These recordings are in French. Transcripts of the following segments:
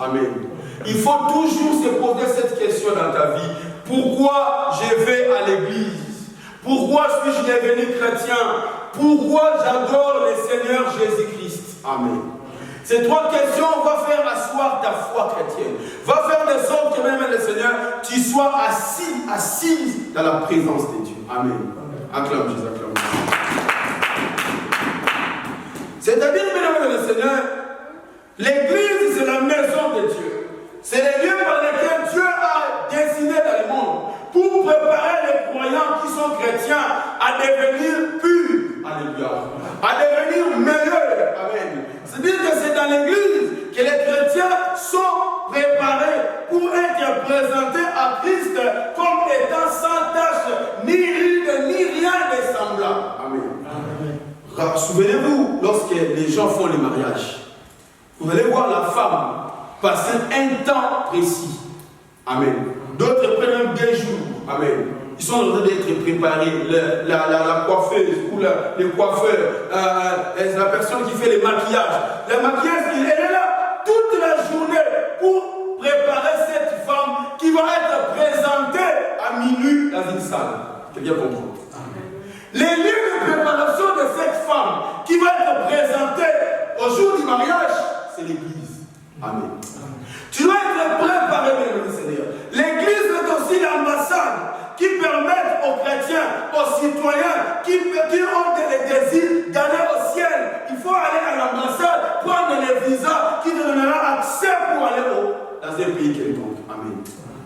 Amen. Il faut toujours se poser cette question dans ta vie. Pourquoi je vais à l'église? Pourquoi suis-je devenu chrétien? Pourquoi j'adore le Seigneur Jésus-Christ? Amen. Ces trois questions vont faire asseoir ta foi chrétienne. Va faire de sorte que même le Seigneur, tu sois assis dans la présence de Dieu. Amen. Acclame Jésus, acclame Jésus. C'est-à-dire, mesdames le Seigneur, l'église, c'est la maison de Dieu. C'est le lieu par lequel Dieu a décidé dans le monde pour préparer les croyants qui sont chrétiens à devenir purs. Alléluia. À devenir meilleurs. Amen. C'est-à-dire que c'est dans l'église que les chrétiens sont préparés pour être présentés à Christ comme étant sans tache, ni ride, ni rien de semblable. Amen. Amen. Souvenez-vous, lorsque les gens font le mariage, vous allez voir la femme passer un temps précis. Amen. D'autres prennent même des jours. Amen. Ils sont en train d'être préparés. La coiffeuse ou le coiffeur, la personne qui fait le maquillage. Le maquillage, elle est là toute la journée pour préparer cette femme qui va être présentée à minuit dans une salle. Quelqu'un comprend? Les lieux de préparation de cette femme qui va être présentée au jour du mariage, c'est l'église. Amen. Tu dois être préparé, bien Seigneur. L'église est aussi l'ambassade qui permet aux chrétiens, aux citoyens qui ont le désir d'aller au ciel. Il faut aller à l'ambassade, prendre le visa qui te donnera accès pour aller dans un pays quelconque. Amen.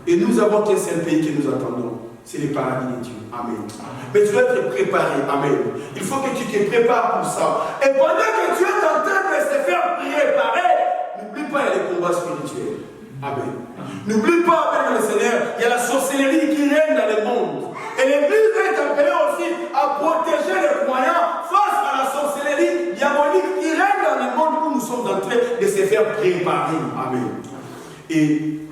Et nous avons qu'un seul pays que nous attendons. C'est le paradis de Dieu. Amen. Mais tu dois être préparé. Amen. Il faut que tu te prépares pour ça. Et pendant que tu es en train de se faire préparer, n'oublie pas, il y a les combats spirituels. Amen. N'oublie pas, bien le Seigneur, il y a la sorcellerie qui règne dans le monde. Et l'Église est appelée aussi à protéger les croyants face à la sorcellerie diabolique qui règne dans le monde où nous sommes en train de se faire préparer. Amen. Et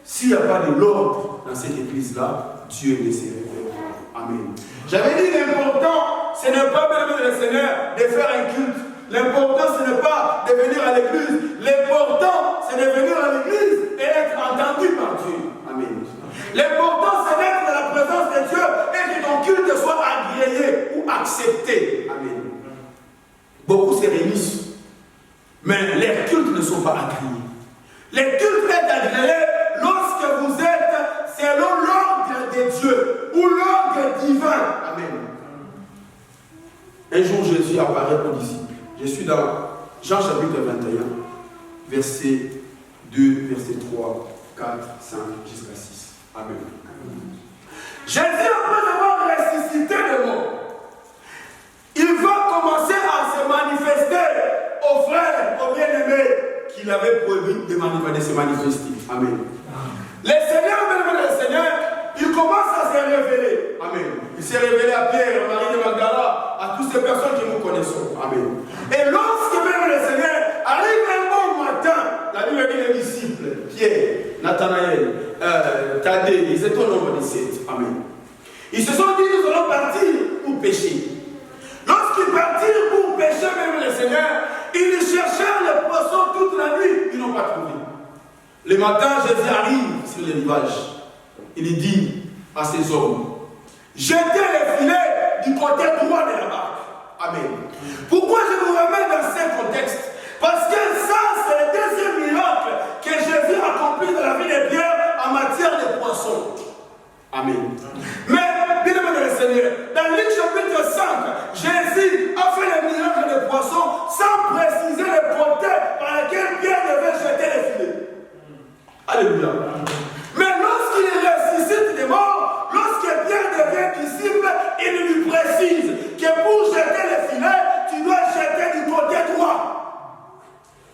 s'il n'y a pas de l'ordre dans cette Église-là, Dieu ne se révèle pas. Amen. J'avais dit l'important, ce n'est pas, bien le Seigneur, de faire un culte. L'important, ce n'est pas de venir à l'église. L'important, c'est de venir à l'église et être entendu par Dieu. Amen. L'important, c'est d'être dans la présence de Dieu et que ton culte soit agréé ou accepté. Amen. Beaucoup se réunissent, mais les cultes ne sont pas agréés. Les cultes sont agréés lorsque vous êtes selon l'ordre de Dieu ou l'ordre divin. Amen. Un jour, Jésus apparaît aux disciples. Je suis dans Jean chapitre 21, verset 2, verset 3, 4, 5, jusqu'à 6. Amen. Jésus, après avoir ressuscité le mort, il va commencer à se manifester aux frères, aux bien-aimés qu'il avait promis de se manifester. Amen. Le Seigneur, le Seigneur, il commence à se révéler. Amen. Il s'est révélé à Pierre, à Marie de Magdala, à toutes ces personnes que nous connaissons. Amen. Et lorsque même le Seigneur arrive un bon matin, la Bible dit les disciples, Pierre, Nathanaël, Thaddée, ils étaient au nombre de 7. Amen. Ils se sont dit, nous allons partir pour pécher. Lorsqu'ils partirent pour pécher même le Seigneur, ils cherchèrent les poissons toute la nuit, ils n'ont pas trouvé. Le matin, Jésus arrive sur le rivage. Il dit à ses hommes, jetez les filets du côté droit de la barque. Amen. Pourquoi je vous ramène dans ce contexte? Parce que ça, c'est le deuxième miracle que Jésus accomplit dans la vie de Pierre en matière de poissons. Amen. Mais, bien aimé le Seigneur, dans Luc chapitre 5, Jésus a fait le miracle des poissons sans préciser le côté par lequel Pierre devait jeter les filets. Alléluia. Mais lorsqu'il ressuscite des morts, lorsque Pierre devient disciple, il lui précise que pour jeter les filets, tu dois jeter du côté droit.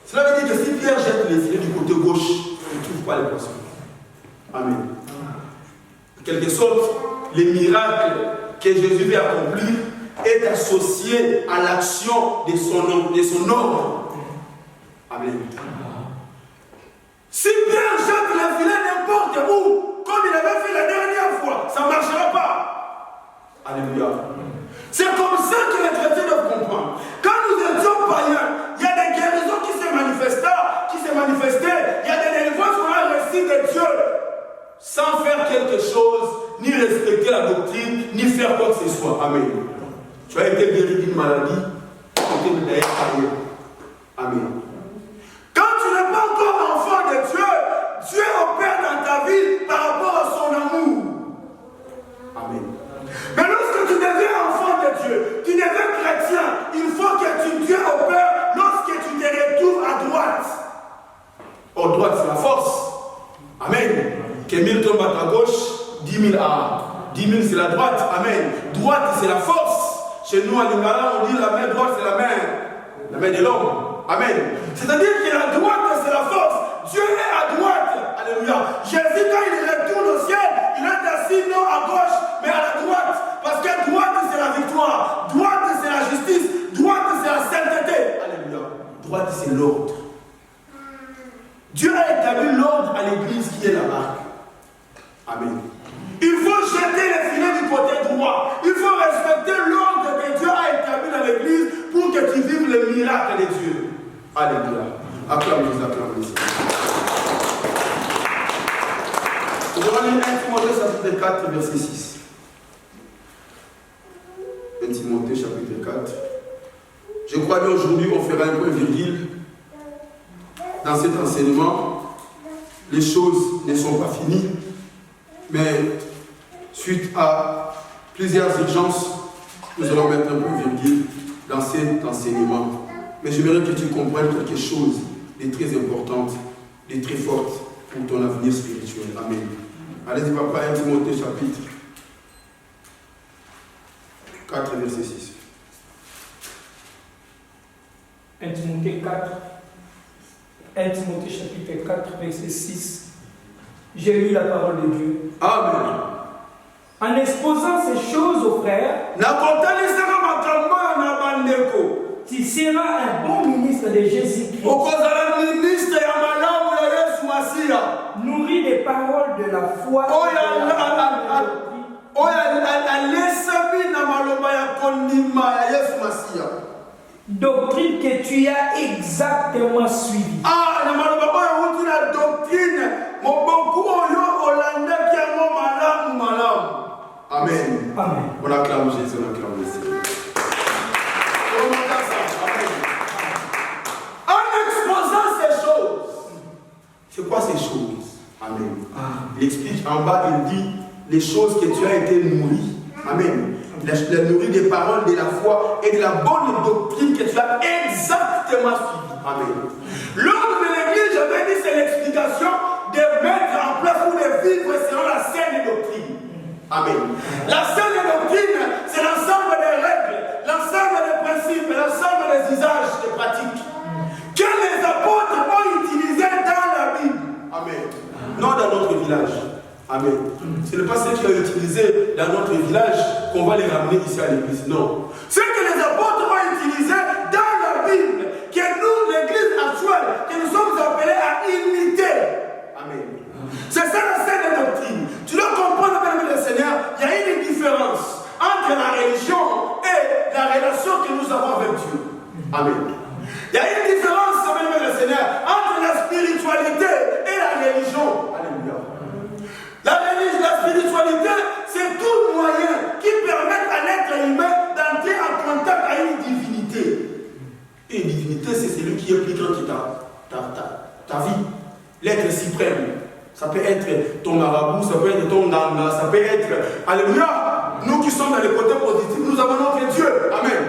Cela veut dire que si Pierre jette les filets du côté gauche, il ne trouve pas les poissons. Amen. En quelque sorte, le miracle que Jésus veut accomplir est associé à l'action de son ordre. Amen. Si Pierre jette les filets n'importe où, comme il avait fait la dernière fois, ça ne marchera pas. Alléluia. C'est comme ça que les chrétiens doivent comprendre. Quand nous étions païens, il y a des guérisons qui se manifestaient, il y a des sans faire quelque chose, ni respecter la doctrine, ni faire quoi que ce soit. Amen. Tu as été guéri d'une maladie, tu as été d'ailleurs carrière. Amen. Quand tu n'es pas encore enfant de Dieu, Dieu opère dans ta vie par rapport à son amour. Amen. Mais lorsque tu deviens enfant de Dieu, tu deviens chrétien, il faut que Dieu opère lorsque tu te retrouves à droite. Or, droite, c'est la force. Amen. Que 1000 tombent à ta gauche, 10 000 à 10 000, c'est la droite. Amen. Droite, c'est la force. Chez nous, à Lingala, on dit la main droite, c'est la main de l'homme. Amen. C'est-à-dire que la droite, c'est la force. Dieu est à droite. Alléluia. Jésus, quand il retourne au ciel, il est assis non à gauche, mais à la droite. Parce que droite, c'est la victoire. Droite, c'est la justice. Droite, c'est la sainteté. Alléluia. Droite, c'est l'ordre. Dieu a établi l'ordre à l'église qui est la marque. Amen. Il faut jeter les filets du côté droit. Il faut respecter l'ordre que Dieu a établi dans l'église pour que tu vives le miracle de Dieu. Alléluia. Acclamez-les, acclamez-les. Nous allons lire 1 Timothée chapitre 4, verset 6. 1 Timothée chapitre 4. Je crois qu'aujourd'hui on fera un point virgule. Dans cet enseignement, les choses ne sont pas finies, mais suite à plusieurs urgences, nous allons mettre un point virgule dans cet enseignement. Mais j'aimerais que tu comprennes quelque chose de très important, de très fort pour ton avenir spirituel. Amen. Allez-y, papa, 1 Timothée chapitre 4, verset 6. 1 Timothée 4. 1 Timothée chapitre 4, verset 6. J'ai lu la parole de Dieu. Amen. En exposant ces choses aux frères, tu seras un bon ministre de Jésus-Christ. Nourri des paroles de la foi. Doctrine que tu as exactement suivie. La doctrine. Amen. Amen. On acclame Jésus, on acclame Jésus. En exposant ces choses. C'est quoi ces choses? Amen. Il explique en bas, il dit les choses que tu as été nourri. Amen. La nourri des paroles de la foi et de la bonne doctrine que tu as exactement suivi. Amen. L'ordre de l'église, j'avais dit, c'est l'explication de mettre en place ou de vivre selon la saine doctrine. Amen. La saine doctrine, c'est l'ensemble des règles, l'ensemble des principes, l'ensemble des usages, des pratiques que les apôtres ont utilisés dans la Bible. Amen. Non dans notre village. Amen. Ce n'est pas ce qu'ils ont utilisé dans notre village qu'on va les ramener ici à l'église. Non. Ce que les apôtres ont utilisé dans la Bible, que nous, l'église actuelle, que nous sommes appelés à imiter. Amen. C'est ça la saine doctrine. Tu dois comprendre, bien le Seigneur, il y a une différence entre la religion et la relation que nous avons avec Dieu. Amen. Il y a une différence, bien le Seigneur, entre la spiritualité et la religion. Alléluia. La spiritualité, c'est tout moyen qui permet à l'être humain d'entrer en contact avec une divinité. Et une divinité, c'est celui qui est plus grand que ta vie. L'être suprême. Ça peut être ton marabout, ça peut être ton nana, ça peut être... Alléluia. Nous qui sommes dans le côté positif, nous avons notre Dieu. Amen.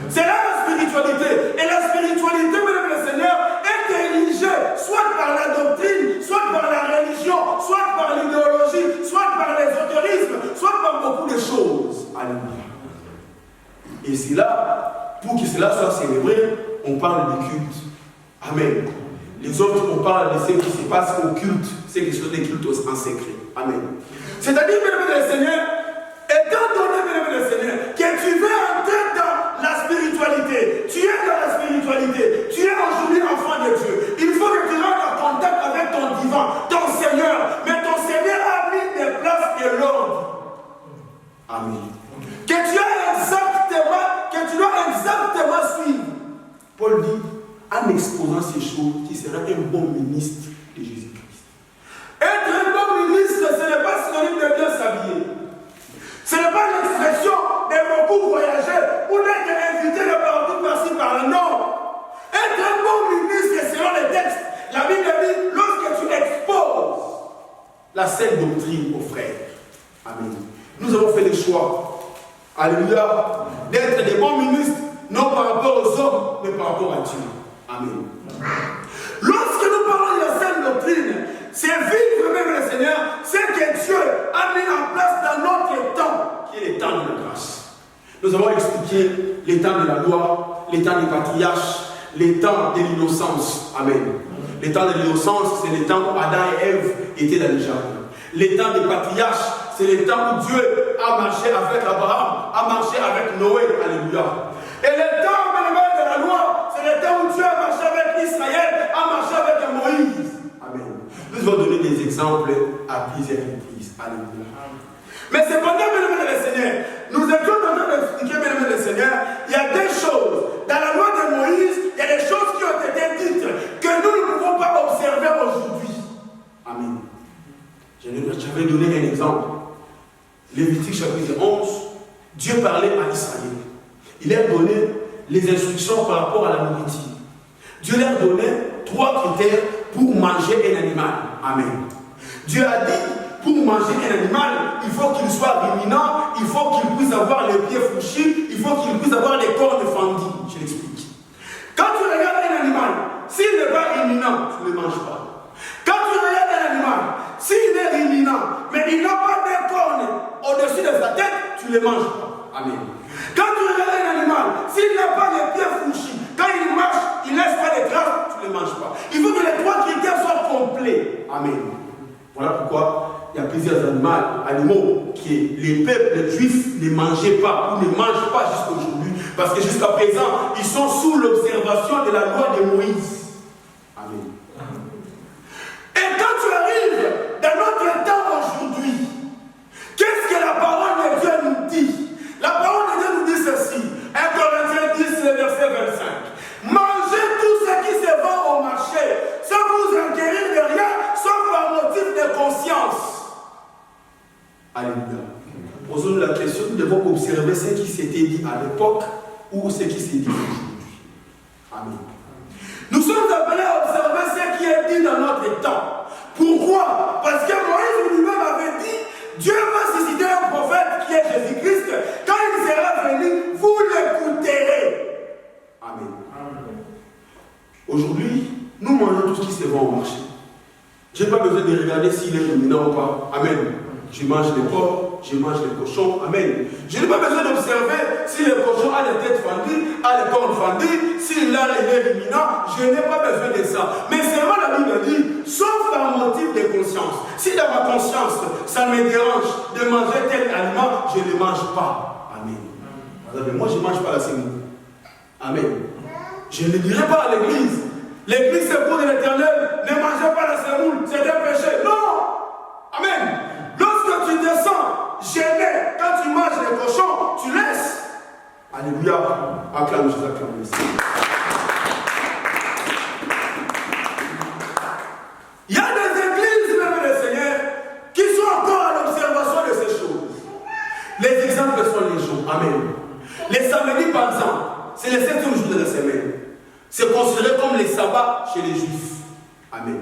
C'est là la spiritualité. Et la spiritualité, mesdames et Seigneur, est dirigée soit par la doctrine, soit par la religion, soit par l'idéologie, soit par l'ésotérisme, soit par beaucoup de choses. Alléluia. Et c'est là, pour que cela soit célébré, on parle du culte. Amen. Les autres, on parle de ce qui se passe au culte, ce qui sont des cultes en secret. Amen. C'est-à-dire, mesdames et Seigneur, étant donné, mesdames et Seigneur, que tu veux entrer dans la spiritualité, tu es dans la spiritualité, tu es aujourd'hui enfant de Dieu, il faut que tu rentres en contact avec ton divin, ton Seigneur. Mais ton Seigneur a mis des places de l'ordre. Amen. Que tu dois exactement suivre. Paul dit, en exposant ces choses, tu seras un bon ministre de Jésus-Christ. Être un bon ministre, ce n'est pas synonyme de bien s'habiller. Ce n'est pas l'expression de beaucoup voyager ou d'être invité de partout par-ci par-là. Non. Être un bon ministre selon les textes. La Bible dit, lorsque tu exposes la saine doctrine aux frères. Amen. Nous avons fait le choix. Alléluia. D'être des bons ministres, non par rapport aux hommes, mais par rapport à Dieu. Amen. Lorsque nous parlons de la saine doctrine, c'est vivre même le Seigneur, c'est que Dieu a mis en place dans notre temps, qui est le temps de la grâce. Nous avons expliqué les temps de la loi, les temps des patriarches, les temps de l'innocence. Amen. Les temps de l'innocence, c'est les temps où Adam et Ève étaient dans le jardin. Les temps des patriarches, c'est les temps où Dieu a marché avec Abraham, a marché avec Noé. Alléluia. Et les temps de la loi, c'est les temps où Dieu a marché avec Israël, a marché avec Moïse. Amen. Nous allons donner des exemples à plusieurs reprises. Alléluia. Mais cependant, mesdames et Seigneur, nous étions en train d'expliquer, mesdames et Seigneur, il y a des choses. Dans la loi de Moïse, il y a des choses qui ont été dites que nous ne pouvons pas observer aujourd'hui. Amen. J'avais donné un exemple. Lévitique chapitre 11, Dieu parlait à Israël. Il leur donnait les instructions par rapport à la nourriture. Dieu leur donnait 3 critères pour manger un animal. Amen. Dieu a dit, pour manger un animal, il faut qu'il soit ruminant, il faut qu'il puisse avoir les pieds fouchis, il faut qu'il puisse avoir les cornes fendues. Je l'explique. Quand tu regardes un animal, s'il n'est pas ruminant, tu ne le manges pas. Quand tu regardes un animal, s'il est ruminant, mais il n'a pas de cornes au-dessus de sa tête, tu ne le manges pas. Amen. Quand tu regardes un animal, s'il n'a pas les pieds fouchis, quand il marche, il ne laisse pas de traces, tu ne le manges pas. Il faut que les 3 critères soient complets. Amen. Voilà pourquoi il y a plusieurs animaux que les peuples juifs ne mangeaient pas ou ne mangent pas jusqu'à aujourd'hui. Parce que jusqu'à présent, ils sont sous l'observation de la loi de Moïse. Amen. Et quand tu arrives dans notre temps aujourd'hui, qu'est-ce que la parole de Dieu nous dit? La parole de Dieu nous dit ceci. 1 Corinthiens 10, le verset 25. Mangez tout ce qui se vend au marché, sans vous enquérir de rien, sauf par motif de conscience. Alléluia. Posons-nous la question, nous devons observer ce qui s'était dit à l'époque ou ce qui s'est dit aujourd'hui. Amen. Nous sommes appelés à observer ce qui est dit dans notre temps. Pourquoi? Parce que Moïse lui-même avait dit, Dieu va susciter un prophète qui est Jésus-Christ. Quand il sera venu, vous l'écouterez. Amen. Aujourd'hui, nous mangeons tout ce qui se vend au marché. Je n'ai pas besoin de regarder s'il est dominant ou pas. Amen. Je mange les porcs, je mange les cochons. Amen. Je n'ai pas besoin d'observer si le cochon a les têtes fendues, a les cornes fendues, s'il a les lèvres ruminants. Je n'ai pas besoin de ça. Mais seulement la Bible dit, sauf par motif de conscience. Si dans ma conscience, ça me dérange de manger tel aliment, je ne le mange pas. Amen. Moi, je ne mange pas la semoule. Amen. Je ne le dirai pas à l'église. L'église, c'est pour de l'éternel. Ne mangez pas la semoule. C'est un péché. Non. Amen. Lorsque tu descends gêné, quand tu manges les cochons, tu laisses. Alléluia. Acclame Jésus, acclame Jésus. Il y a des églises, même les seigneurs, qui sont encore à l'observation de ces choses. Les exemples sont les jours. Amen. Les samedis, par exemple, c'est le 7e jour de la semaine. C'est considéré comme les sabbats chez les juifs. Amen.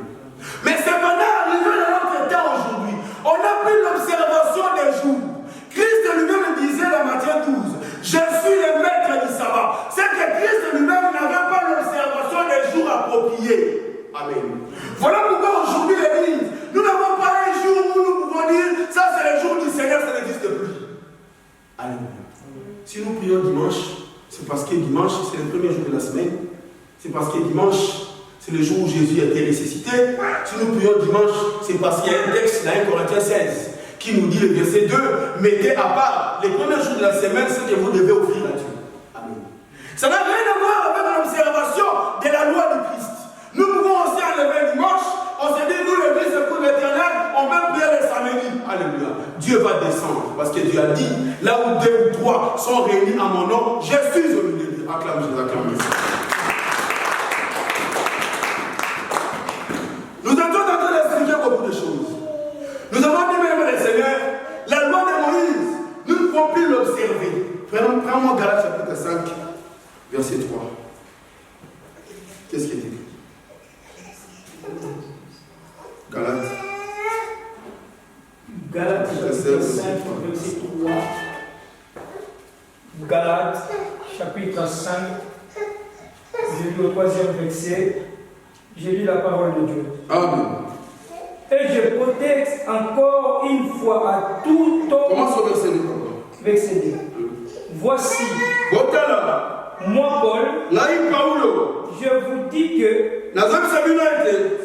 Mais cependant, arrivé dans notre temps aujourd'hui, on a pris l'observation des jours. Christ lui-même disait dans Matthieu 12, je suis le maître du sabbat. C'est que Christ lui-même n'avait pas l'observation des jours appropriés. Amen. Voilà pourquoi aujourd'hui l'église, nous n'avons pas un jour où nous pouvons dire, ça c'est le jour du Seigneur, ça n'existe plus. Alléluia. Si nous prions dimanche, c'est parce que dimanche, c'est le premier jour de la semaine. C'est parce que dimanche, c'est le jour où Jésus a été ressuscité. Si nous prions dimanche, c'est parce qu'il y a un texte dans 1 Corinthiens 16 qui nous dit le verset 2, mettez à part les premiers jours de la semaine ce que vous devez offrir à Dieu. Amen. Ça n'a rien à voir avec l'observation de la loi du Christ. Nous pouvons aussi enlever dimanche, on se dit, nous l'église c'est pour l'éternel, on peut prier le samedi. Alléluia. Dieu va descendre parce que Dieu a dit, là où 2 ou 3 sont réunis à mon nom, je suis au milieu d'eux. Acclame Jésus, acclame Jésus. Nous sommes en train d'expliquer beaucoup de choses. Nous avons dit chapitre 5, verset 3. Galates, chapitre 5, j'ai lu au 3e verset, j'ai lu la parole de Dieu. Amen. Et je proteste encore une fois à tout homme. Commence au verset 2. Verset 2. Voici, moi Paul, je vous dis que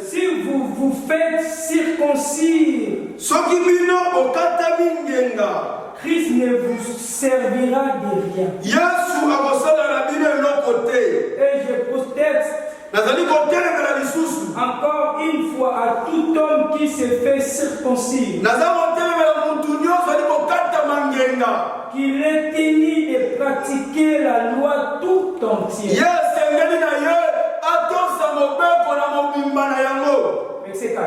si vous vous faites circoncire, Christ ne vous servira de rien. Et je proteste encore une fois à tout homme qui se fait circoncire, qu'il est tenu de pratiquer la loi tout entière. Verset 4.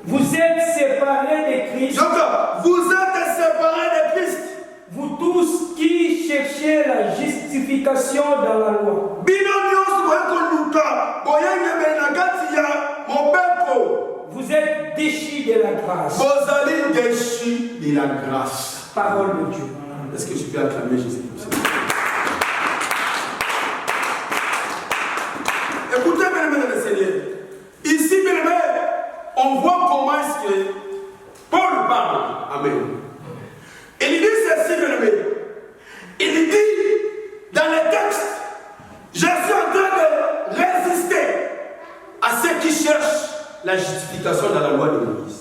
Vous êtes séparés de Christ. Vous êtes séparés de Christ. Vous tous qui cherchez la justification dans la loi. Vous êtes déchus de la grâce. Vous allez déchus de la grâce. Parole de Dieu. Est-ce que je peux acclamer Jésus pour ça? Écoutez, bien-aimés dans le Seigneur. Ici, bien-aimés, on voit comment est-ce que Paul parle. Amen. Il dit ceci, bien-aimés. Il dit dans le texte, je suis en train de résister à ceux qui cherchent la justification dans la loi de Moïse.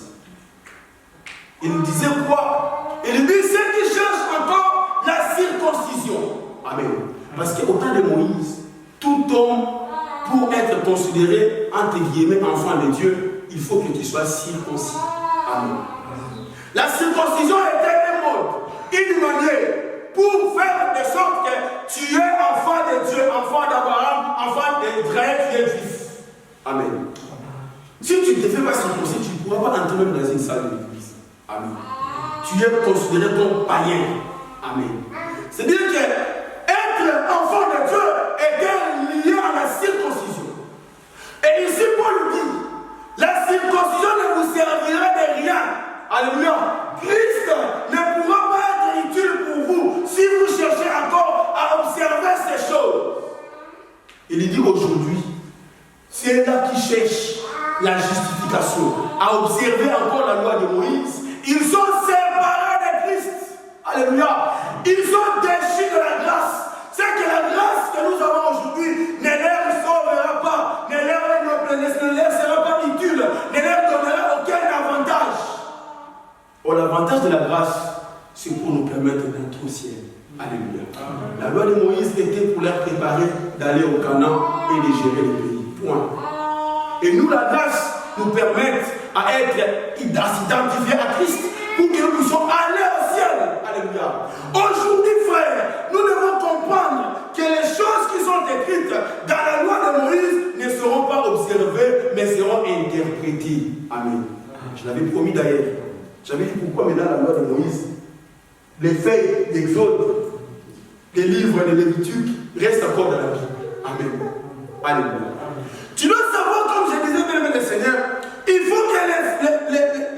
Il disait quoi? Il dit ceux qui cherchent encore la circoncision. Amen. Parce qu'au temps de Moïse, tout homme, pour être considéré, entre guillemets, enfant de Dieu, il faut qu'il soit circoncis. Amen. La circoncision était un mode, une manière, pour faire de sorte que tu es enfant de Dieu, enfant d'Abraham, enfant d'Israël, tu es juif. Amen. Si tu ne te fais pas circoncis, tu ne pourras pas entrer même dans une salle de l'église. Amen. Tu es considéré comme païen. Amen. C'est-à-dire que être enfant de Dieu était lié à la circoncision. Et ici, Paul dit, la circoncision ne vous servira de rien. Alléluia. Christ ne pourra pas être utile pour vous si vous cherchez encore à observer ces choses. Il dit aujourd'hui, c'est là qui cherchent la justification, à observer encore la loi de Moïse. Ils sont séparés de Christ. Alléluia. Ils sont déchus de la grâce. C'est que la grâce que nous avons aujourd'hui ne leur sauvera pas, ne leur sera pas utile, ne leur donnera aucun avantage. Oh, l'avantage de la grâce, c'est pour nous permettre d'entrer au ciel. Alléluia. La loi de Moïse était pour leur préparer d'aller au Canaan et de gérer le pays. Point. Et nous, la grâce nous permet à être identifiés à Christ pour que nous puissions aller au ciel. Alléluia. Aujourd'hui, frère, nous devons comprendre que les choses qui sont écrites dans la loi de Moïse ne seront pas observées, mais seront interprétées. Amen. Je l'avais promis d'ailleurs. J'avais dit pourquoi maintenant la loi de Moïse, les feuilles d'Exode, les livres de Lévitique restent encore dans la Bible. Amen. Alléluia. Tu dois savoir, comme je disais, bien aimé le Seigneur, il faut que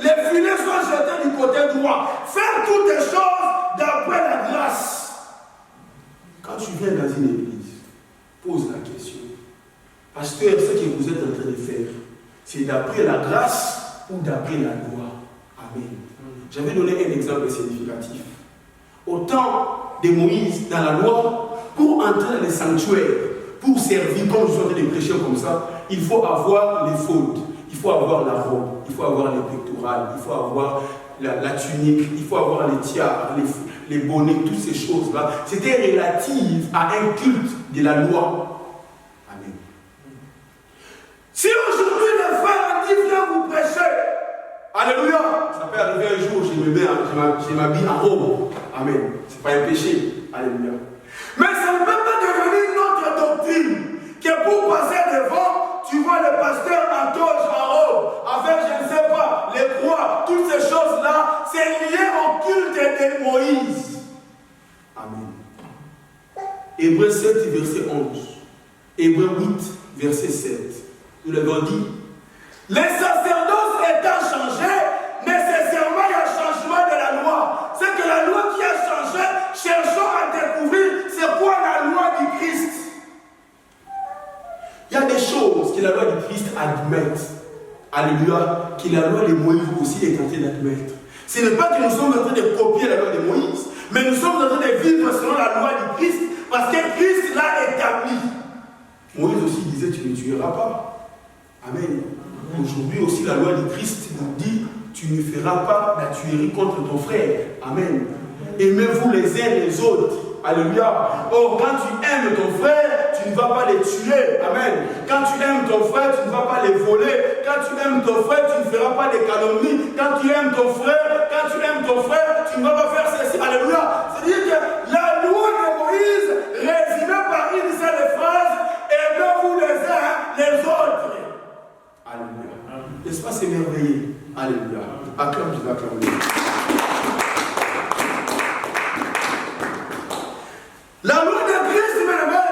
les filets soient jetés du côté droit. Faire toutes les choses d'après la grâce. Quand tu viens dans une église, pose la question. Pasteur, ce que vous êtes en train de faire, c'est d'après la grâce ou d'après la loi? Amen. J'avais donné un exemple significatif. Au temps de Moïse, dans la loi, pour entrer dans les sanctuaires, pour servir, comme je suis en train de prêcher comme ça, il faut avoir les fautes, il faut avoir la robe, il faut avoir les pectorales, il faut avoir la tunique, il faut avoir les tiares, les bonnets, toutes ces choses-là. C'était relatif à un culte de la loi. Amen. Si aujourd'hui les frères ont dit viens vous prêcher, alléluia, ça peut arriver un jour, je m'habille en robe. Amen. Ce n'est pas un péché. Alléluia. Mais ça ne peut pas devenir notre doctrine que pour passer devant, tu vois le pasteur en toge, en robe, avec je ne sais pas, les croix, toutes ces choses-là, c'est lié au culte de Moïse. Amen. Hébreux 7, verset 11. Hébreux 8, verset 7. Nous l'avons dit. Les sacerdoces étant changés, nécessairement il y a changement de admettent, alléluia, que la loi de Moïse aussi est en train d'admettre. Ce n'est pas que nous sommes en train de copier la loi de Moïse, mais nous sommes en train de vivre selon la loi du Christ, parce que Christ l'a établi. Moïse aussi disait, tu ne tueras pas. Amen. Aujourd'hui aussi, la loi du Christ nous dit, tu ne feras pas la tuerie contre ton frère. Amen. Aimez-vous les uns les autres. Alléluia. Or, quand tu aimes ton frère, tu ne vas pas les tuer. Amen. Quand tu aimes ton frère, tu ne vas pas les voler. Quand tu aimes ton frère, tu ne feras pas des calomnies. Quand tu aimes ton frère, tu ne vas pas faire ceci. Alléluia. C'est-à-dire que la loi de Moïse, résumée par une seule phrase, aimez-vous les uns les autres. Alléluia. N'est-ce pas, c'est merveilleux? Alléluia. Acclame, je l'acclame. La loi de Christ, mes amis,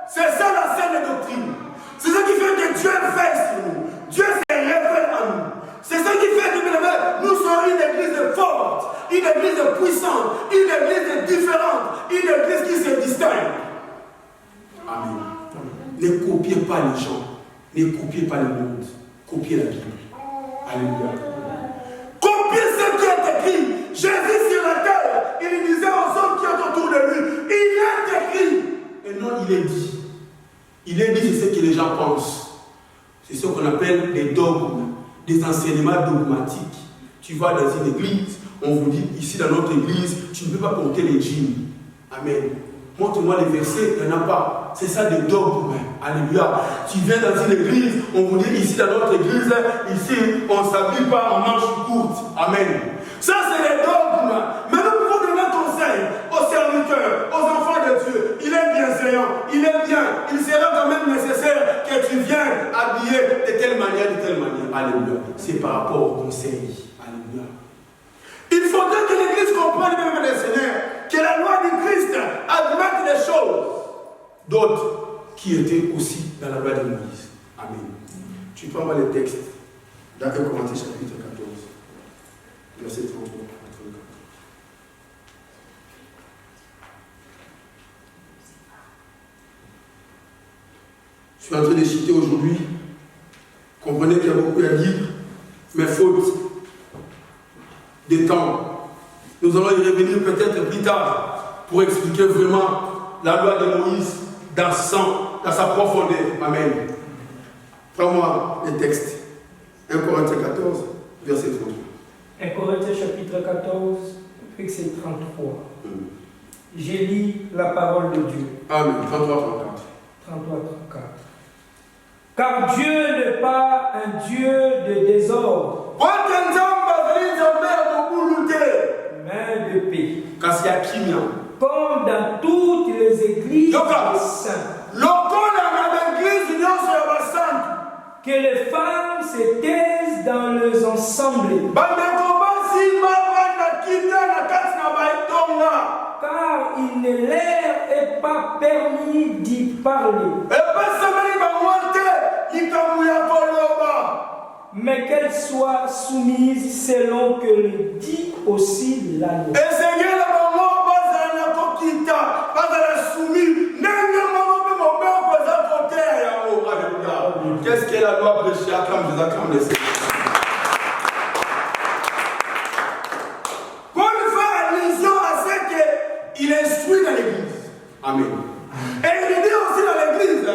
c'est ça la saine doctrine. C'est ça qui fait que Dieu veille sur nous. Dieu se révèle à nous. C'est ça qui fait que, mes amis, nous sommes une église forte, une église puissante, une église différente, une église qui se distingue. Amen. Ne copiez pas les gens, ne copiez pas le monde, copiez la Bible. Alléluia. Copiez ce qui est écrit. Jésus sur la terre, il disait aux hommes qui sont autour de lui, il est écrit. Et non, il est dit. Il est dit, c'est ce que les gens pensent. C'est ce qu'on appelle des dogmes, des enseignements dogmatiques. Tu vas dans une église, on vous dit, ici dans notre église, tu ne peux pas porter les jeans. Amen. Montre-moi les versets, il n'y en a pas. C'est ça des dogmes. Alléluia. Tu viens dans une église, on vous dit ici dans notre église, ici, on ne s'habille pas en manches courtes. Amen. Ça, c'est les dogmes. Mais nous pouvons donner conseil aux serviteurs, aux enfants de Dieu. Il est bienveillant, il est bien. Il sera quand même nécessaire que tu viennes habiller de telle manière, de telle manière. Alléluia. C'est par rapport au conseil. Alléluia. Il faudrait que l'Église comprenne, même les seigneurs, que la loi du Christ admette des choses, d'autres qui étaient aussi dans la loi de Moïse. Amen. Tu peux avoir les textes dans 1 Corinthiens chapitre 14, verset 33. Je suis en train de citer aujourd'hui. Comprenez qu'il y a beaucoup à dire, mais faute des temps. Nous allons y revenir peut-être plus tard pour expliquer vraiment la loi de Moïse dans sa profondeur. Amen. Prends-moi les textes. 1 Corinthiens 14, verset 33. 1 Corinthiens chapitre 14, verset 33. J'ai lu la parole de Dieu. Amen. 33, 34. 33, 34. Car Dieu n'est pas un Dieu de désordre, mais de paix. Comme dans toutes les églises saintes. Que les femmes se taisent dans les assemblées. Car il ne leur est pas permis d'y parler. Mais qu'elles soient soumises selon que le dit aussi la loi. Qu'est-ce que la loi prêchée? Acclame, je acclame les Seigneurs. Paul fait allusion à ce qu'il instruit dans l'église. Amen. Et il dit aussi dans l'église,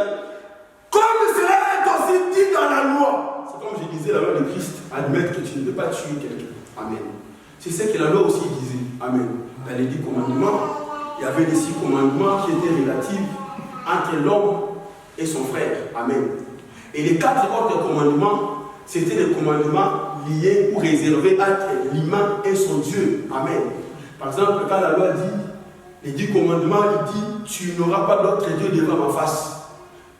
comme cela est aussi dit dans la loi. C'est comme je disais, la loi de Christ admet que tu ne peux pas tuer quelqu'un. Amen. C'est ce que la loi aussi disait. Amen. Dans les 10 commandements, il y avait les 6 commandements qui étaient relatifs entre l'homme et son frère. Amen. Et les 4 autres commandements, c'était des commandements liés ou réservés entre l'humain et son Dieu. Amen. Par exemple, quand la loi dit, les 10 commandements, il dit, tu n'auras pas d'autre Dieu devant ma face.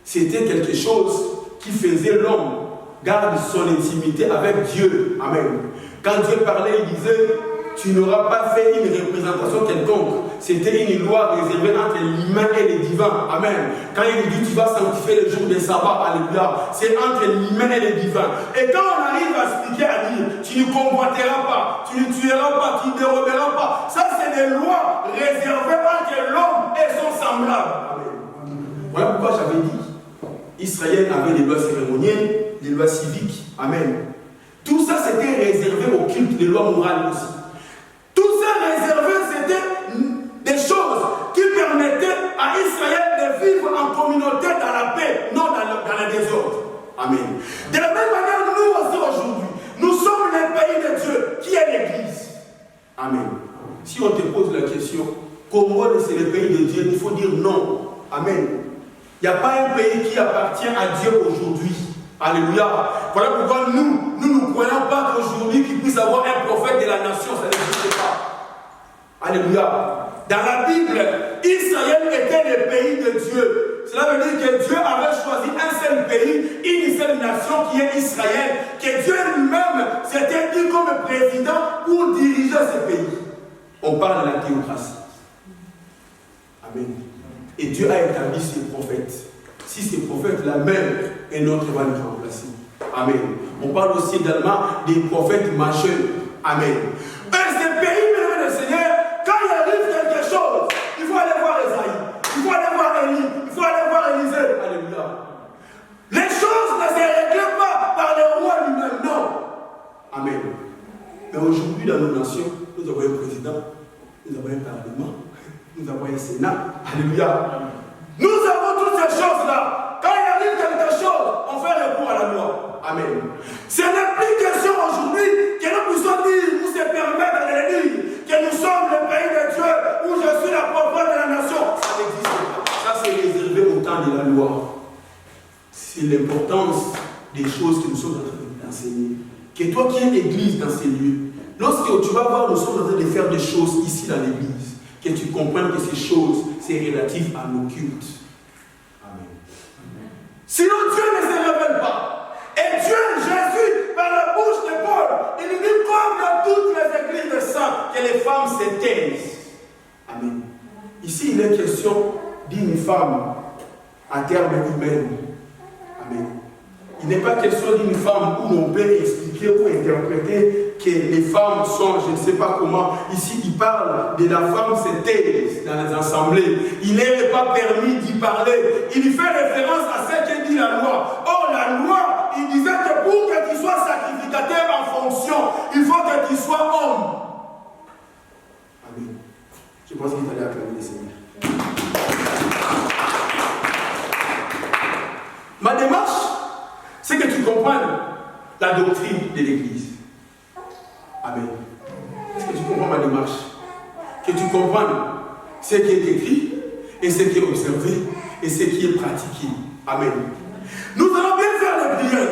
C'était quelque chose qui faisait l'homme garde son intimité avec Dieu. Amen. Quand Dieu parlait, il disait, tu n'auras pas fait une représentation quelconque. C'était une loi réservée entre l'humain et le divin. Amen. Quand il dit, tu vas sanctifier le jour des sabbats, alléluia, c'est entre l'humain et le divin. Et quand on arrive à expliquer, à dire, tu ne convoiteras pas, tu ne tueras pas, tu ne déroberas pas, ça c'est des lois réservées entre l'homme et son semblable. Amen. Voilà pourquoi j'avais dit, Israël avait des lois cérémonielles, les lois civiques. Amen. Tout ça, c'était réservé au culte des lois morales aussi. Tout ça réservé, c'était des choses qui permettaient à Israël de vivre en communauté dans la paix, non dans le désordre. Amen. De la même manière, nous aussi aujourd'hui, nous sommes le pays de Dieu, qui est l'Église. Amen. Si on te pose la question, Congo, c'est le pays de Dieu, il faut dire non. Amen. Il n'y a pas un pays qui appartient à Dieu aujourd'hui. Alléluia. Voilà pourquoi nous ne croyons pas qu'aujourd'hui qu'il puisse avoir un prophète de la nation, ça n'existe pas. Alléluia. Dans la Bible, Israël était le pays de Dieu. Cela veut dire que Dieu avait choisi un seul pays, une seule nation qui est Israël, que Dieu lui-même s'était dit comme président pour diriger ce pays. On parle de la théocratie. Amen. Et Dieu a établi ses prophètes. Si ces prophètes-là même, un autre va les remplacer. Amen. On parle aussi également des prophètes majeurs. Amen. Ce pays, mesdames et Seigneur, quand il arrive quelque chose, il faut aller voir Esaïe, il faut aller voir Élie, il faut aller voir Élisée. Alléluia. Les choses ne se règlent pas par le roi lui-même, non. Amen. Mais aujourd'hui, dans nos nations, nous avons un président, nous avons un parlement, nous avons un Sénat. Alléluia. Nous avons toutes ces choses-là. Quand il arrive quelque chose, on fait recours à la loi. Amen. Ce n'est plus question aujourd'hui que nous puissions dire, nous se permettre de dire que nous sommes le pays de Dieu, où je suis la prophète de la nation. Ça n'existe pas. Ça, c'est réservé au temps de la loi. C'est l'importance des choses que nous sommes en train d'enseigner. Que toi qui es l'église dans ces lieux, lorsque tu vas voir, nous sommes en train de faire des choses ici dans l'église, que tu comprennes que ces choses, c'est relatif à nos cultes. Amen. Sinon, Dieu ne se révèle pas. Et Dieu, Jésus, par la bouche de Paul, il nous dit comme dans toutes les églises de saints, que les femmes se taisent. Amen. Ici, il est question d'une femme à terme humaine. Amen. Il n'est pas question d'une femme où on peut expliquer ou interpréter que les femmes sont, je ne sais pas comment. Ici, il parle de la femme se taise dans les assemblées. Il n'est pas permis d'y parler. Il fait référence à ce que dit la loi. Or, la loi, il disait que pour que tu sois sacrificateur en fonction, il faut que tu sois homme. Amen. Je pense qu'il fallait acclamer le Seigneur. Ma démarche, c'est que tu comprennes la doctrine de l'Église. Amen. Est-ce que tu comprends ma démarche? Que tu comprennes ce qui est écrit et ce qui est observé et ce qui est pratiqué. Amen. Nous allons bien faire les prières,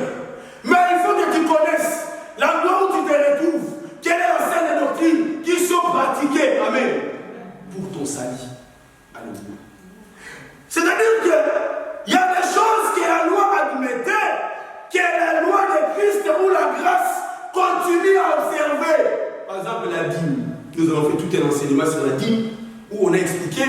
mais il faut que tu connaisses l'endroit où tu te retrouves, quelle est l'ancienne doctrine qui sont pratiquées. Amen. Pour ton salut. Alléluia. C'est-à-dire qu'il y a des choses que la loi admettait, que la loi de Christ ou la grâce continue à observer. Par exemple, la dîme. Nous avons fait tout un enseignement sur la dîme où on a expliqué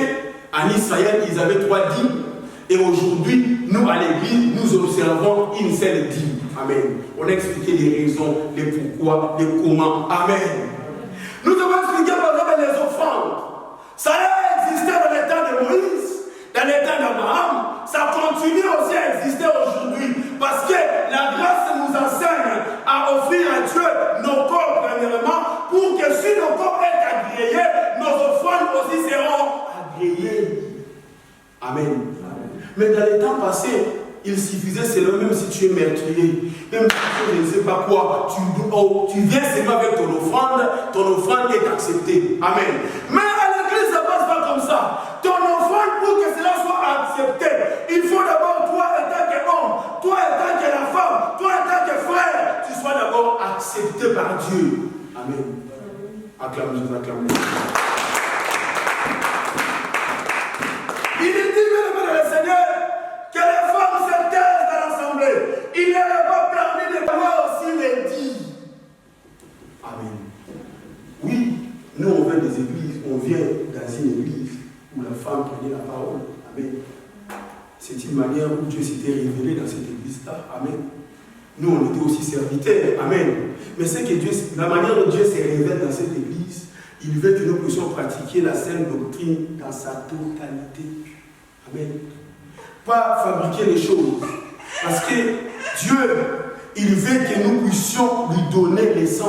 en Israël, ils avaient 3 dîmes. Et aujourd'hui, nous à l'église, nous observons une seule dîme. Amen. On a expliqué les raisons, les pourquoi, les comment. Amen. Nous avons expliqué par exemple les offrandes. Ça a existé dans les temps de Moïse, dans les temps d'Abraham. Ça continue aussi à exister aujourd'hui. Parce que la grâce nous enseigne à offrir à Dieu nos corps premièrement, pour que si nos corps est agréés, nos offrandes aussi seront agréées. Amen. Mais dans les temps passés, il suffisait seulement, même si tu es meurtrier, même si tu ne sais pas quoi, tu viens seulement avec ton offrande est acceptée. Amen. Mais à l'église, ça ne passe pas comme ça. Ton offrande, pour que cela soit accepté, il faut d'abord, toi étant qu'homme, toi étant que la femme, toi étant que frère, tu sois d'abord accepté par Dieu. Amen. Acclame Jésus, acclame Jésus. Il est dit, mesdames et Seigneur, que les femmes se taisent dans l'assemblée. Il n'est pas permis de voir aussi les dire. Amen. Oui, nous on vient des églises, on vient dans une église où la femme prenait la parole. Amen. C'est une manière où Dieu s'était révélé dans cette église-là. Amen. Nous on était aussi serviteurs. Amen. Mais c'est que Dieu, la manière dont Dieu se révèle dans cette église, il veut que nous puissions pratiquer la saine doctrine dans sa totalité. Amen. Pas fabriquer les choses. Parce que Dieu, il veut que nous puissions lui donner les 100%.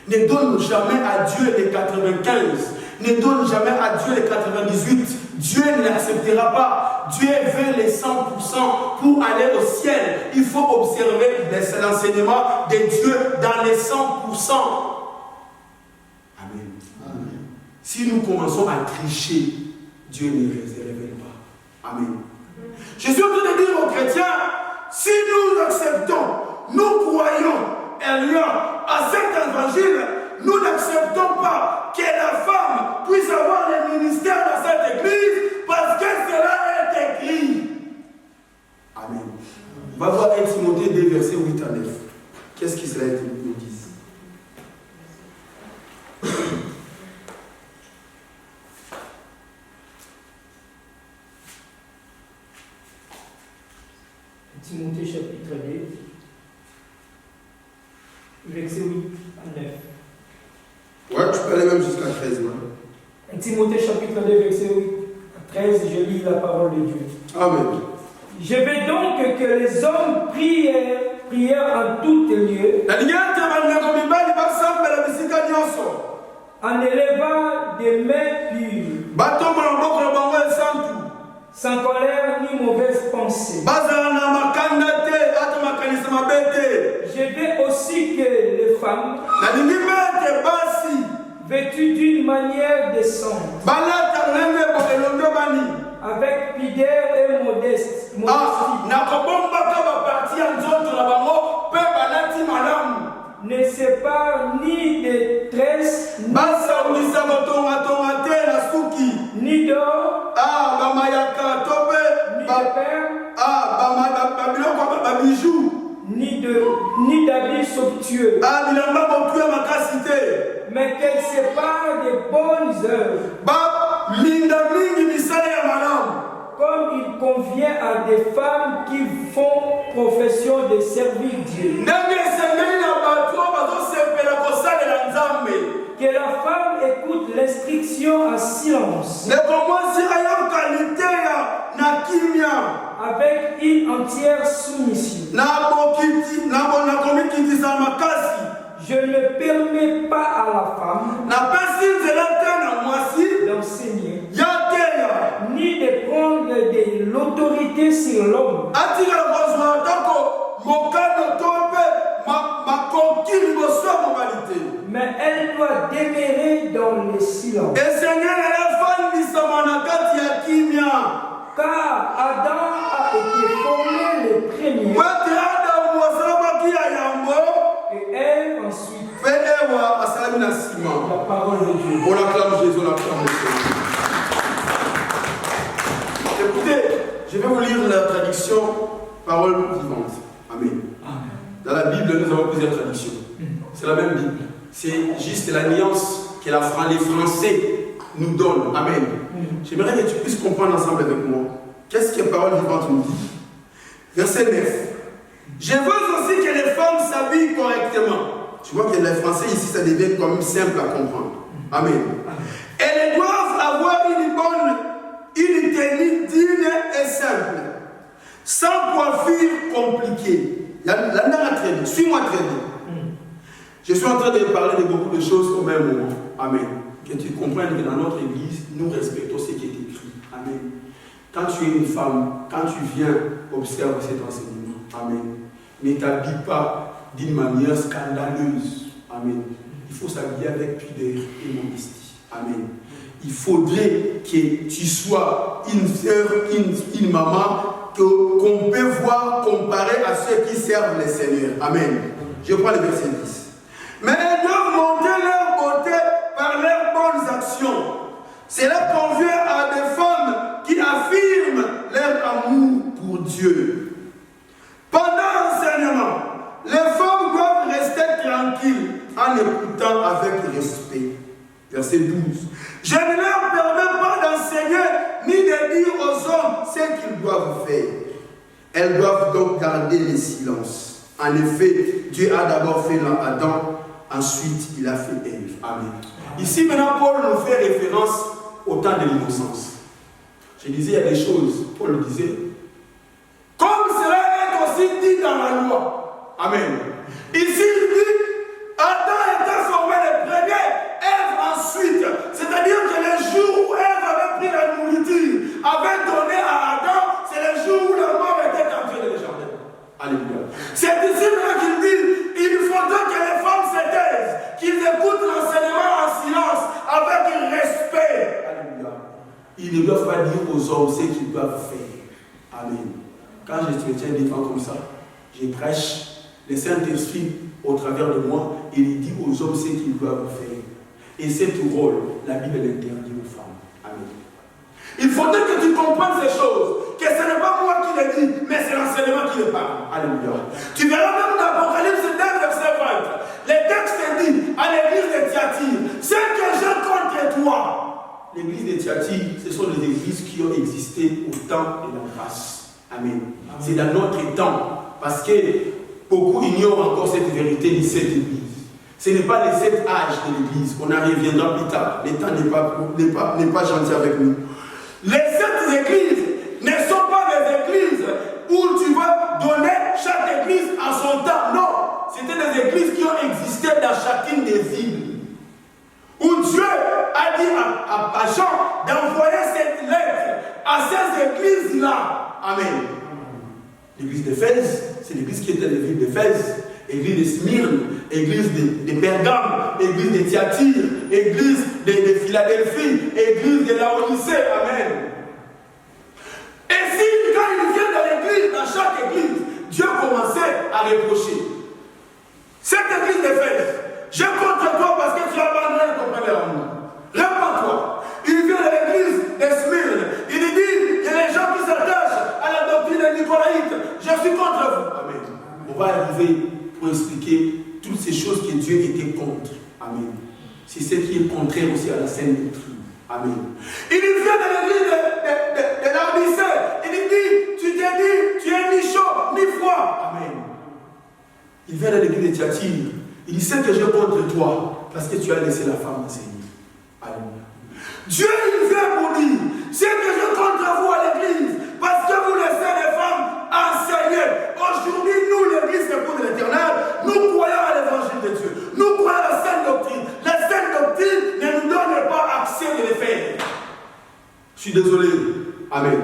Ne donne jamais à Dieu les 95. Ne donne jamais à Dieu les 98. Dieu ne l'acceptera pas. Dieu veut les 100% pour aller au ciel. Il faut observer l'enseignement de Dieu dans les 100%. Amen. Amen. Si nous commençons à tricher, Dieu ne réserve pas. Amen. Je suis en train de dire aux chrétiens, si nous acceptons, nous croyons à cet évangile, nous n'acceptons pas que la femme puisse avoir le ministère dans cette église parce que cela est écrit. Amen. On va voir 1 Timothée 2, versets 8 à 9. Qu'est-ce qui cela nous dit? Timothée chapitre 2, verset 8 à 9. Ouais, tu peux aller même jusqu'à 13. Ouais. Timothée chapitre 2, verset 8 à 13, je lis la parole de Dieu. Amen. Je veux donc que les hommes prient en tout lieu, en élevant des mains pures, sans colère ni mauvaise pensée. Je veux aussi que les femmes, vêtues d'une manière décente, avec pudeur et modestie, ne séparent ni de tresse, ni d'or, ni d'habits somptueux, mais qu'elle sépare des bonnes œuvres, comme il convient à des femmes qui font profession de servir Dieu. Que la femme écoute l'instruction en silence, avec une entière soumission. Je ne permets pas à la femme d'enseigner, ni de prendre de l'autorité sur l'homme, mais elle doit demeurer dans le silence. Car Adam a été formé le premier, et Ève ensuite. La parole de Dieu. On acclame Jésus, on acclame Jésus. Écoutez, je vais vous lire la traduction parole vivante. Amen. Dans la Bible, nous avons plusieurs traductions. C'est la même Bible. C'est juste la nuance que les Français nous donnent. Amen. J'aimerais que tu puisses comprendre ensemble avec moi. Qu'est-ce que la parole vivante nous dit? Verset 9. Je veux aussi que les femmes s'habillent correctement. Tu vois que les Français ici, ça devient quand même simple à comprendre. Amen. Elles doivent avoir une tenue digne et simple, sans coiffure compliquée. Suis-moi très bien. Je suis en train de parler de beaucoup de choses au même moment. Amen. Que tu comprennes que dans notre église, nous respectons ce qui est écrit. Amen. Quand tu es une femme, quand tu viens observer cet enseignement, amen, ne t'habille pas d'une manière scandaleuse. Amen. Il faut s'habiller avec pudeur et modestie. Amen. Il faudrait que tu sois une sœur, une maman qu'on peut voir comparée à ceux qui servent les seigneurs. Amen. Je prends le verset 10. Mais elles doivent montrer leur beauté par leurs bonnes actions. Cela convient à des femmes qui affirment leur amour pour Dieu. Pendant l'enseignement, les femmes doivent rester tranquilles en écoutant avec respect. Verset 12. Je ne leur permets pas d'enseigner ni de dire aux hommes ce qu'ils doivent faire. Elles doivent donc garder le silence. En effet, Dieu a d'abord fait Adam, ensuite il a fait Ève. Amen. Ici maintenant, Paul nous fait référence au temps de l'innocence. Je disais, il y a des choses, Paul disait, comme cela est aussi dit dit dans la loi. Amen. Ici, il dit, Adam était formé le premier, Ève ensuite. C'est-à-dire que le jour où Ève avait pris la nourriture, avait donné à Adam, c'est le jour où la mort était entrée dans le jardin. Alléluia. C'est ici maintenant qu'il dit, il faudrait que les femmes se taisent, qu'ils écoutent l'enseignement en silence, avec respect. Alléluia. Ils ne doivent pas dire aux hommes ce qu'ils doivent faire. Amen. Quand je me tiens devant comme ça, je prêche le Saint-Esprit au travers de moi et il dit aux hommes ce qu'ils doivent faire. Et c'est tout rôle. La Bible l'interdit aux femmes. Amen. Il faudrait que tu comprennes ces choses. Que ce n'est pas moi qui le dis, mais c'est l'enseignement qui le parle. Alléluia. Tu verras même dans l'Apocalypse 2, verset 20. Le texte dit à l'église de Thyatire, ce que j'ai contre toi. L'église de Thyatire, ce sont les églises qui ont existé au temps de la grâce. Amen. C'est dans notre temps. Parce que beaucoup ignorent encore cette vérité de cette église. Ce n'est pas les 7 âges de l'église. On en reviendra plus tard. Le temps n'est pas gentil avec nous. Les 7 églises ne sont pas des églises où tu vas donner chaque église à son temps. Non. C'était des églises qui ont existé dans chacune des villes. Où Dieu a dit à Jean d'envoyer cette lettre à ces églises-là. Amen. L'église d'Éphèse, c'est l'église qui était dans la ville d'Éphèse, l'église de Smyrne, l'église de Pergame, l'église de Thyatire, l'église de Philadelphie, l'église de Laodicée. Amen. Et si quand il vient dans l'église, dans chaque église, Dieu commençait à reprocher. Cette église d'Éphèse, j'ai contre toi parce que tu as abandonné ton premier amour. Répands-toi. Il vient de l'église de Smyrne. Il dit, il y a des gens qui s'attachent à la doctrine des Nicolaïtes. Je suis contre vous. Amen. On va arriver pour expliquer toutes ces choses que Dieu était contre. Amen. C'est ce qui est contraire aussi à la saine doctrine. Amen. Il vient de l'église de Laodicée. Il dit, tu t'es dit, tu es ni chaud, ni froid. Amen. Il vient de l'église de Thyatire. Il dit, c'est que j'ai contre toi, parce que tu as laissé la femme enseigner. Alléluia. Dieu, il vient pour dire, c'est que j'ai contre vous à l'église, parce que vous laissez les femmes enseigner. Aujourd'hui, nous, l'église de l'Éternel, nous croyons à l'évangile de Dieu. Nous croyons à la sainte doctrine. La sainte doctrine ne nous donne pas accès de les faire. Je suis désolé. Amen.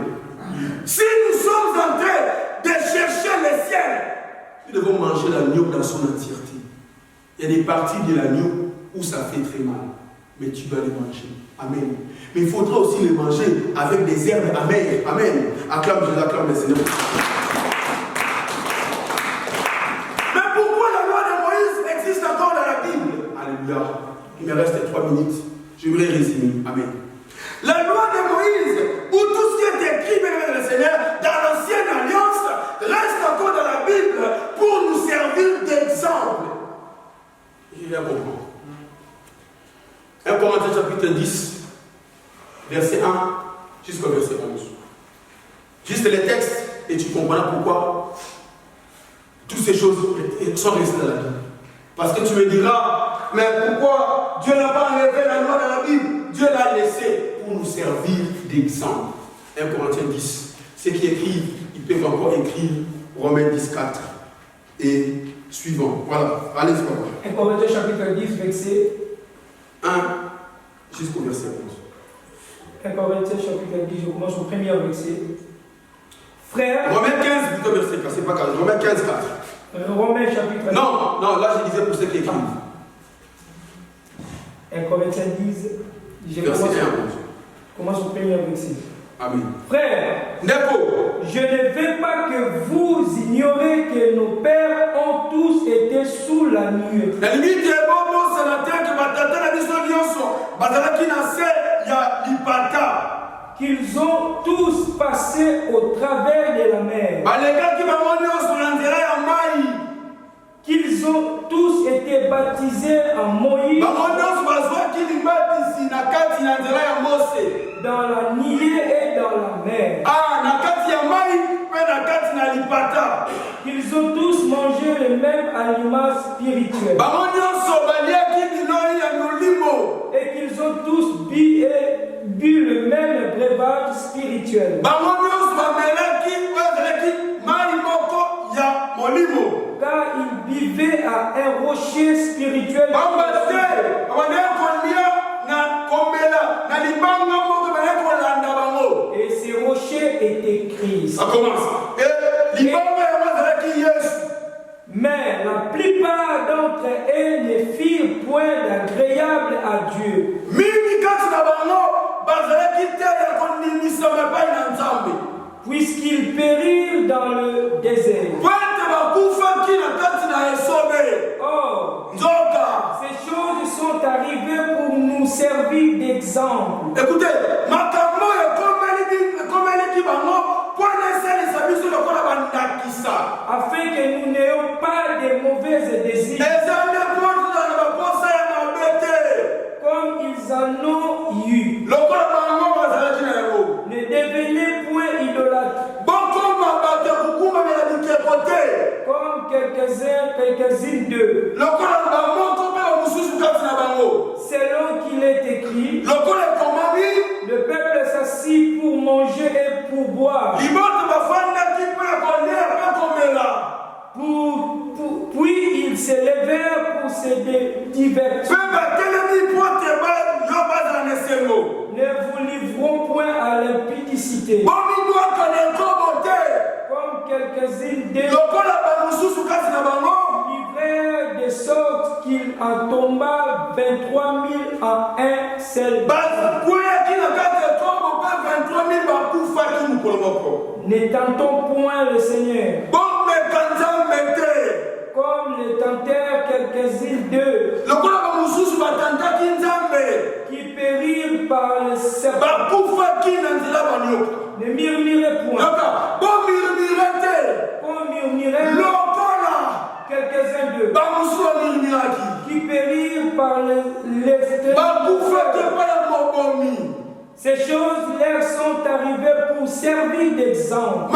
Si nous sommes en train de chercher le ciel, nous devons manger l'agneau dans son entièreté. Il y a des parties de l'agneau où ça fait très mal, mais tu dois les manger. Amen. Mais il faudra aussi les manger avec des herbes amères. Amen. Acclame Jésus, acclame le Seigneur. Mais pourquoi la loi de Moïse existe encore dans la Bible? Alléluia. Il me reste 3 minutes. Je voudrais résumer. Amen. La loi de Moïse, où tout ce qui est écrit, bien le Seigneur, dans l'ancienne alliance, reste encore dans la Bible pour nous servir d'exemple. Je viens comprendre. 1 Corinthiens chapitre 10, verset 1 jusqu'au verset 11. Juste les textes et tu comprendras pourquoi toutes ces choses sont restées dans la Bible. Parce que tu me diras, mais pourquoi Dieu n'a pas enlevé la loi dans la Bible? Dieu l'a laissé pour nous servir d'exemple. 1 Corinthiens 10. Ceux qui écrivent, ils peuvent encore écrire Romains 10, 4 et suivant. Voilà, allez-y voir. 1 Corinthiens chapitre 10, verset 1 jusqu'au verset 11. 1 Corinthiens chapitre 10, je commence au premier verset. Frère. Romains 15, plutôt verset 4, c'est pas 4. Romains 15, 4. Romains chapitre 10. Non, là je disais pour ceux qui écrivent. 1 Corinthiens 10, je commence au premier verset. Amen. Frère, je ne veux pas que vous ignorez que nos pères ont tous été sous la nuée. La limite est bon, c'est la terre que Batata a dit son lionçon. Batata qui n'a fait, il y a l'Ipata. Qu'ils ont tous passé au travers de la mer. Les gars qui m'ont dit sur l'intérieur en maï. Qu'ils ont tous été baptisés en Moïse. Dans la Nilée et dans la mer. Qu'ils ont tous mangé le même aliment spirituel. Et qu'ils ont tous bu le même breuvage spirituel. à un rocher spirituel. Et ces rochers étaient Christ. Ça commence. Mais la plupart d'entre eux ne firent point d'agréable à Dieu. Puisqu'ils périrent dans le désert. Or, ces choses sont arrivées pour nous servir d'exemple. Écoutez, afin que nous n'ayons pas de mauvais désirs. Comme ils en ont eu. Ne devenez point idolâtres. Comme quelques-unes d'eux. Selon qu'il est écrit, le peuple s'assit pour manger et pour boire. Puis ils se levèrent pour se divertir. Ne vous livrons point à l'impudicité. Comme quelques-unes d'eux livrèrent de sorte qu'il en tomba 23 000 en un seul. Ne tentons point le Seigneur. Comme le tentèrent quelques-unes d'eux qui périrent par le serpent. Ne murmurez point. On murmurait quelques-uns d'eux qui périrent par l'esterre. Ces choses leur sont arrivées pour servir d'exemple.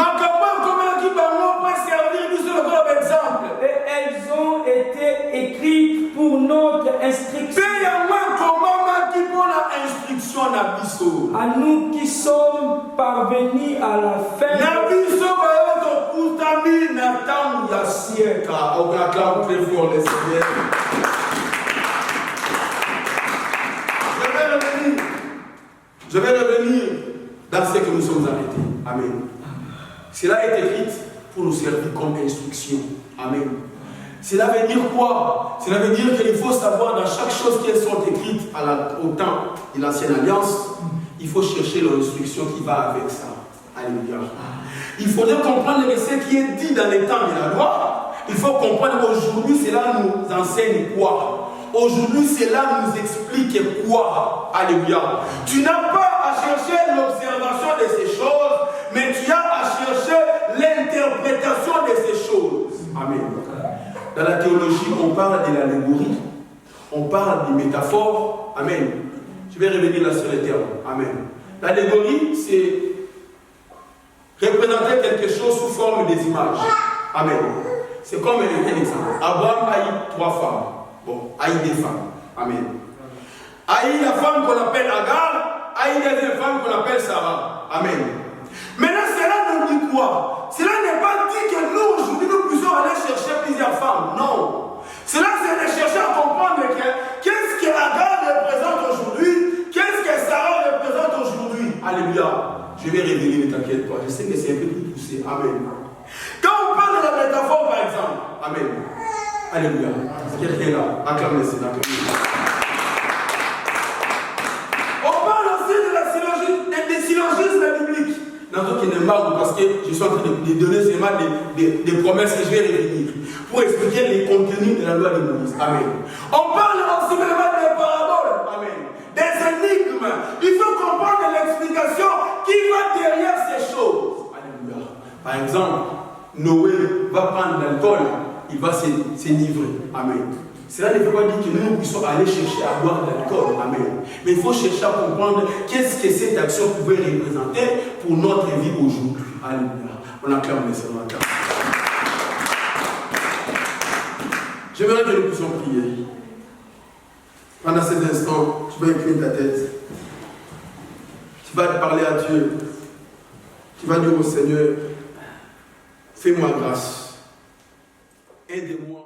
Et elles ont été écrites pour notre instruction. À nous qui sommes parvenus à la fin. Je vais revenir dans ce que nous sommes arrêtés. Amen. Cela est écrit pour nous servir comme instruction. Amen. Cela veut dire quoi? Cela veut dire qu'il faut savoir dans chaque chose qui sont écrites au temps de l'ancienne alliance, il faut chercher l'instruction qui va avec ça. Alléluia. Il faudrait comprendre ce qui est dit dans les temps de la loi. Il faut comprendre qu'aujourd'hui, cela nous enseigne quoi? Aujourd'hui, cela nous explique quoi? Alléluia. Tu n'as pas à chercher l'observation de ces choses, mais tu as à chercher l'interprétation de ces choses. Amen. Dans la théologie, on parle de l'allégorie, on parle des métaphores. Amen. Je vais revenir là sur les termes. Amen. L'allégorie, c'est représenter quelque chose sous forme des images. Amen. C'est comme un exemple. Abraham a eu 3 femmes. Bon, a eu des femmes. Amen. A eu la femme qu'on appelle Agar, a eu la deuxième femme qu'on appelle Sarah. Amen. Maintenant, cela nous dit quoi? Cela n'est pas dit que nous, aujourd'hui, nous puissions aller chercher plusieurs femmes. Non. Cela, c'est de chercher à comprendre qu'est-ce que Agar représente aujourd'hui, qu'est-ce que Sarah représente aujourd'hui. Alléluia. Je vais révéler, ne t'inquiète pas. Je sais que c'est un peu plus poussé. Amen. Quand on parle de la métaphore, par exemple, Amen. Alléluia. Quelqu'un est là. Acclame le Seigneur. On parle aussi de la syllogisme, des syllogismes bibliques. Dans d'autres qui n'aiment pas, parce que je suis en train de donner seulement des promesses que je vais revenir pour expliquer les contenus de la loi de Moïse. Amen. On parle aussi vraiment des paraboles. Amen. Des énigmes. Il faut comprendre l'explication qui va derrière ces choses. Alléluia. Par exemple, Noé va prendre l'alcool, il va s'enivrer. Amen. Cela ne veut pas dire que nous puissions aller chercher à boire de l'alcool. Amen. Mais il faut chercher à comprendre qu'est-ce que cette action pouvait représenter pour notre vie aujourd'hui. Alléluia. On acclame le Seigneur. J'aimerais que nous puissions prier. Pendant cet instant, tu vas incliner ta tête. Tu vas parler à Dieu. Tu vas dire au Seigneur, fais-moi grâce. Aide-moi.